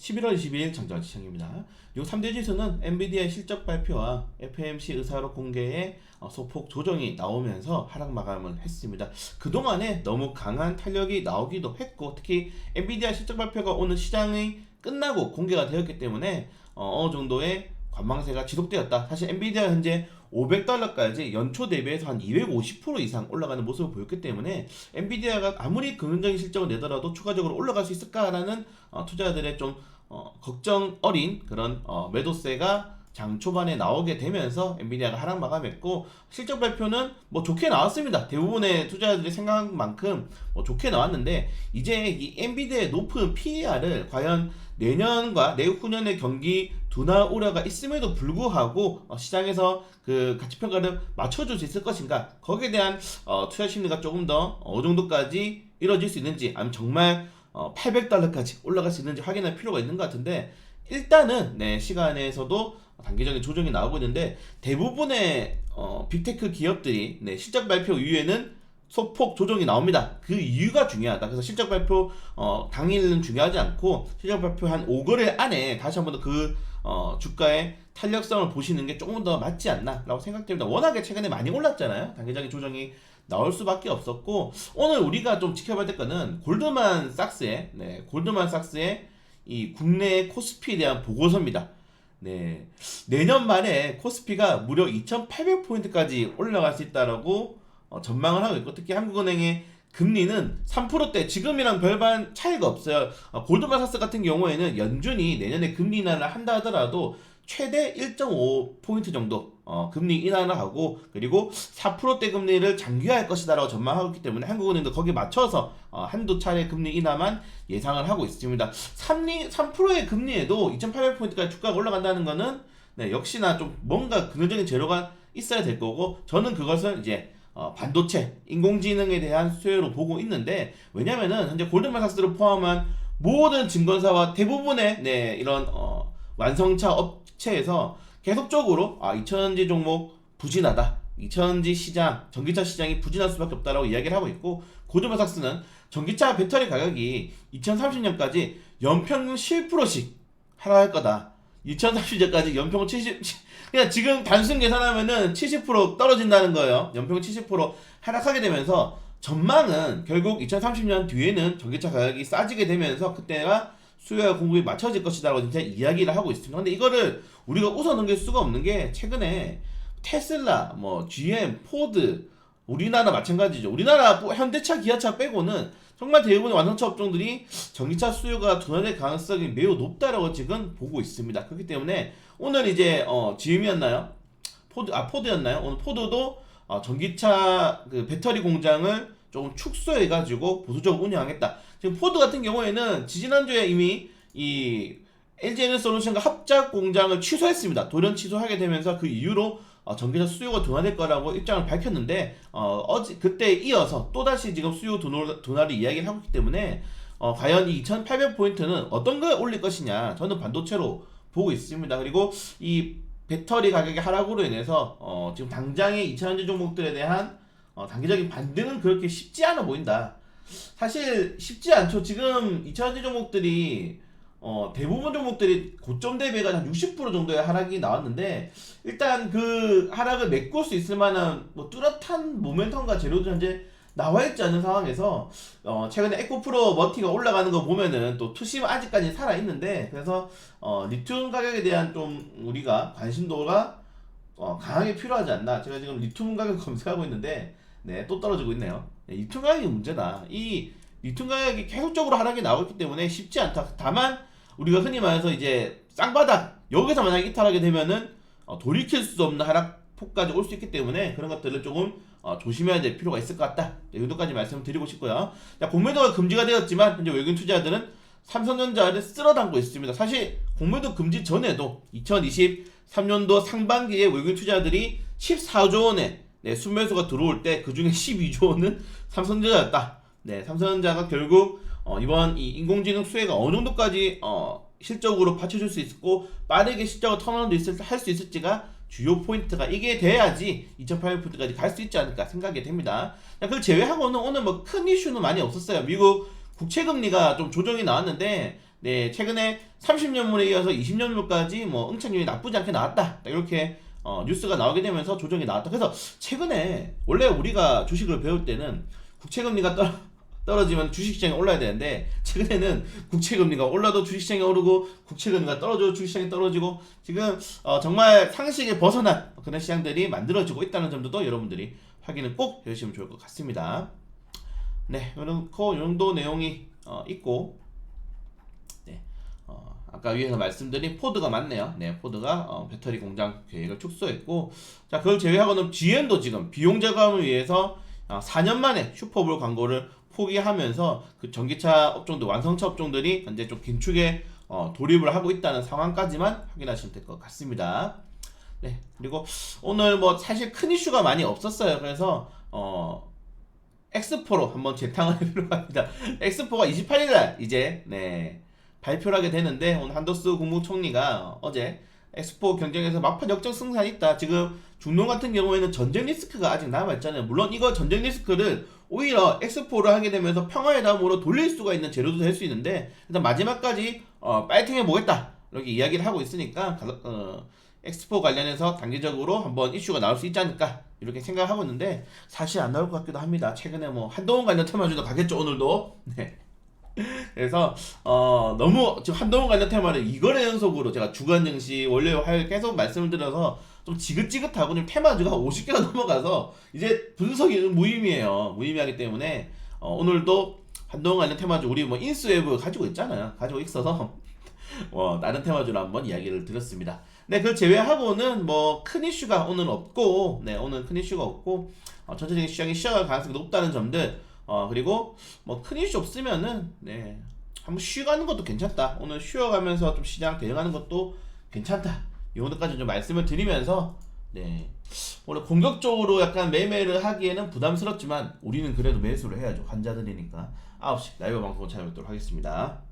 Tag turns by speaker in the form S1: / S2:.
S1: 11월 22일 장전 시청입니다. 요 3대 지수는 엔비디아의 실적 발표와 FOMC 의사록 공개에 소폭 조정이 나오면서 하락 마감을 했습니다. 그동안에 너무 강한 탄력이 나오기도 했고, 특히 엔비디아 실적 발표가 오늘 시장이 끝나고 공개가 되었기 때문에 어느 정도의 관망세가 지속되었다. 사실 엔비디아 현재 $500까지 연초 대비해서 한 250% 이상 올라가는 모습을 보였기 때문에 엔비디아가 아무리 긍정적인 실적을 내더라도 추가적으로 올라갈 수 있을까라는 투자자들의 좀 걱정 어린 그런 매도세가 장 초반에 나오게 되면서 엔비디아가 하락 마감했고, 실적 발표는 뭐 좋게 나왔습니다. 대부분의 투자자들이 생각한 만큼 뭐 좋게 나왔는데, 이제 이 엔비디아의 높은 PER을 과연 내년과 내후년의 경기 둔화 우려가 있음에도 불구하고 시장에서 그 가치평가를 맞춰줄 수 있을 것인가, 거기에 대한 투자 심리가 조금 더 어느 정도까지 이루어질 수 있는지, 아니면 정말 $800까지 올라갈 수 있는지 확인할 필요가 있는 것 같은데, 일단은 시간에서도 단기적인 조정이 나오고 있는데, 대부분의 빅테크 기업들이 실적 발표 이후에는 소폭 조정이 나옵니다. 그 이유가 중요하다. 그래서 실적 발표 당일은 중요하지 않고, 실적 발표 한 5거래일 안에 다시 한번 더 그 주가의 탄력성을 보시는 게 조금 더 맞지 않나 라고 생각됩니다. 워낙에 최근에 많이 올랐잖아요. 단기적인 조정이 나올 수밖에 없었고, 오늘 우리가 좀 지켜봐야 될 거는 골드만삭스의 이 국내 코스피에 대한 보고서입니다. 내년 말에 코스피가 무려 2,800포인트까지 올라갈 수 있다라고 전망을 하고 있고, 특히 한국은행의 금리는 3%대, 지금이랑 별반 차이가 없어요. 골드만삭스 같은 경우에는 연준이 내년에 금리 인하를 한다 하더라도 최대 1.5포인트 정도 금리 인하를 하고, 그리고 4%대 금리를 장기화할 것이다 라고 전망하고 있기 때문에 한국은행도 거기에 맞춰서 한두 차례 금리 인하만 예상을 하고 있습니다. 3%의 금리에도 2,800포인트까지 주가가 올라간다는 것은 역시나 좀 뭔가 긍정적인 재료가 있어야 될 거고, 저는 그것은 이제 반도체, 인공지능에 대한 수요로 보고 있는데, 왜냐면은 현재 골드만삭스를 포함한 모든 증권사와 대부분의 이런 완성차 업체에서 계속적으로 2000전지 종목 부진하다, 2000전지 시장, 전기차 시장이 부진할 수밖에 없다라고 이야기를 하고 있고, 골드만삭스는 전기차 배터리 가격이 2030년까지 연평균 10%씩 하락할 거다. 2030년까지 연평균 70, 그냥 지금 단순 계산하면은 70% 떨어진다는 거예요. 연평균 70% 하락하게 되면서, 전망은 결국 2030년 뒤에는 전기차 가격이 싸지게 되면서 그때가 수요와 공급이 맞춰질 것이다라고 진짜 이야기를 하고 있습니다. 근데 이거를 우리가 웃어넘길 수가 없는 게, 최근에 테슬라, GM, 포드, 우리나라 마찬가지죠. 우리나라 현대차, 기아차 빼고는 정말 대부분의 완성차 업종들이 전기차 수요가 둔화될 가능성이 매우 높다라고 지금 보고 있습니다. 그렇기 때문에 오늘 이제 GM이었나요? 포드였나요? 오늘 포드도 전기차 그 배터리 공장을 조금 축소해가지고 보수적으로 운영하겠다. 지금 포드 같은 경우에는 지지난주에 이미 이 LG에너솔루션과 합작 공장을 취소했습니다. 돌연 취소하게 되면서 그 이후로 전기차 수요가 둔화될 거라고 입장을 밝혔는데, 그때 이어서 또다시 지금 수요 둔화를 이야기를 하고 있기 때문에 과연 이 2,800포인트는 어떤 걸 올릴 것이냐, 저는 반도체로 보고 있습니다. 그리고 이 배터리 가격의 하락으로 인해서 지금 당장의 2차전지 종목들에 대한 단기적인 반등은 그렇게 쉽지 않아 보인다. 사실 쉽지 않죠. 지금 2차전지 종목들이 대부분 종목들이 고점 대비가 한 60% 정도의 하락이 나왔는데, 일단 그 하락을 메꿀 수 있을 만한 뚜렷한 모멘텀과 재료도 현재 나와있지 않은 상황에서 최근에 에코프로 머티가 올라가는 거 보면은 또 투심 아직까지 살아있는데, 그래서 리튬 가격에 대한 좀 우리가 관심도가 강하게 필요하지 않나. 제가 지금 리튬 가격 검색하고 있는데 또 떨어지고 있네요. 리튬 가격이 문제다. 이 리튬 가격이 계속적으로 하락이 나오기 때문에 쉽지 않다. 다만 우리가 흔히 말해서 이제 쌍바닥, 여기서 만약에 이탈하게 되면은 돌이킬 수 없는 하락폭까지 올 수 있기 때문에 그런 것들을 조금 조심해야 될 필요가 있을 것 같다. 이 정도까지 말씀드리고 싶고요. 공매도가 금지가 되었지만 현재 외국인 투자자들은 삼성전자를 쓸어담고 있습니다. 사실 공매도 금지 전에도 2023년도 상반기에 외국인 투자자들이 14조 원의 순매수가 들어올 때 그 중에 12조 원은 삼성전자였다. 삼성전자가 결국 이번 이 인공지능 수혜가 어느 정도까지 실적으로 받쳐줄 수 있고 빠르게 실적을 턴어라운드 할 수 있을지가 주요 포인트가 이게 돼야지 2,800포인트까지 갈 수 있지 않을까 생각이 됩니다. 그걸 제외하고는 오늘 큰 이슈는 많이 없었어요. 미국 국채금리가 좀 조정이 나왔는데 네, 최근에 30년물에 이어서 20년물까지 뭐 응착률이 나쁘지 않게 나왔다. 이렇게 뉴스가 나오게 되면서 조정이 나왔다. 그래서 최근에 원래 우리가 주식을 배울 때는 국채금리가 떨어지면 주식시장이 올라야 되는데 최근에는 국채금리가 올라도 주식시장이 오르고 국채금리가 떨어져도 주식시장이 떨어지고 지금 정말 상식에 벗어난 그런 시장들이 만들어지고 있다는 점도 여러분들이 확인을 꼭 해주시면 좋을 것 같습니다. 네, 그렇고 이 정도 내용이 있고 네, 아까 위에서 말씀드린 포드가 맞네요. 네, 포드가 배터리 공장 계획을 축소했고 자 그걸 제외하고는 GM도 지금 비용 절감을 위해서 4년 만에 슈퍼볼 광고를 포기하면서 그 전기차 업종들 완성차 업종들이 현재 좀 긴축에 돌입을 하고 있다는 상황까지만 확인하시면 될 것 같습니다. 네, 그리고 오늘 뭐 사실 큰 이슈가 많이 없었어요. 그래서 엑스포로 한번 재탕을 해보려고 합니다. 엑스포가 28일날 이제 네, 발표를 하게 되는데 오늘 한덕수 국무총리가 어제 엑스포 경쟁에서 막판 역전 승산이 있다. 지금 중동 같은 경우에는 전쟁 리스크가 아직 남아있잖아요. 물론 이거 전쟁 리스크를 오히려 엑스포를 하게 되면서 평화회담으로 돌릴 수가 있는 재료도 될 수 있는데 일단 마지막까지 파이팅 해보겠다 이렇게 이야기를 하고 있으니까 엑스포 관련해서 단기적으로 한번 이슈가 나올 수 있지 않을까 이렇게 생각하고 있는데 사실 안 나올 것 같기도 합니다. 최근에 뭐 한동훈 관련 테마주도 가겠죠 오늘도. 네. 그래서 너무 지금 한동훈 관련 테마를 2거래 연속으로 제가 주간 증시 월요일 화요일 계속 말씀을 드려서 좀 지긋지긋하고 좀 테마주가 50개가 넘어가서 이제 분석이 무의미해요. 무의미하기 때문에 오늘도 한동훈 관련 테마주 우리 뭐 인수웨브 가지고 있잖아요. 가지고 있어서 다른 테마주로 한번 이야기를 드렸습니다. 네, 그걸 제외하고는 뭐 큰 이슈가 오늘 없고, 네, 오늘 큰 이슈가 없고, 전체적인 시장이 쉬어갈 가능성이 높다는 점들, 그리고 뭐 큰 이슈 없으면은, 네, 한번 쉬어가는 것도 괜찮다. 오늘 쉬어가면서 좀 시장 대응하는 것도 괜찮다. 이 정도까지 좀 말씀을 드리면서, 네, 오늘 공격적으로 약간 매매를 하기에는 부담스럽지만, 우리는 그래도 매수를 해야죠. 환자들이니까. 9시 라이브 방송 찾아뵙도록 하겠습니다.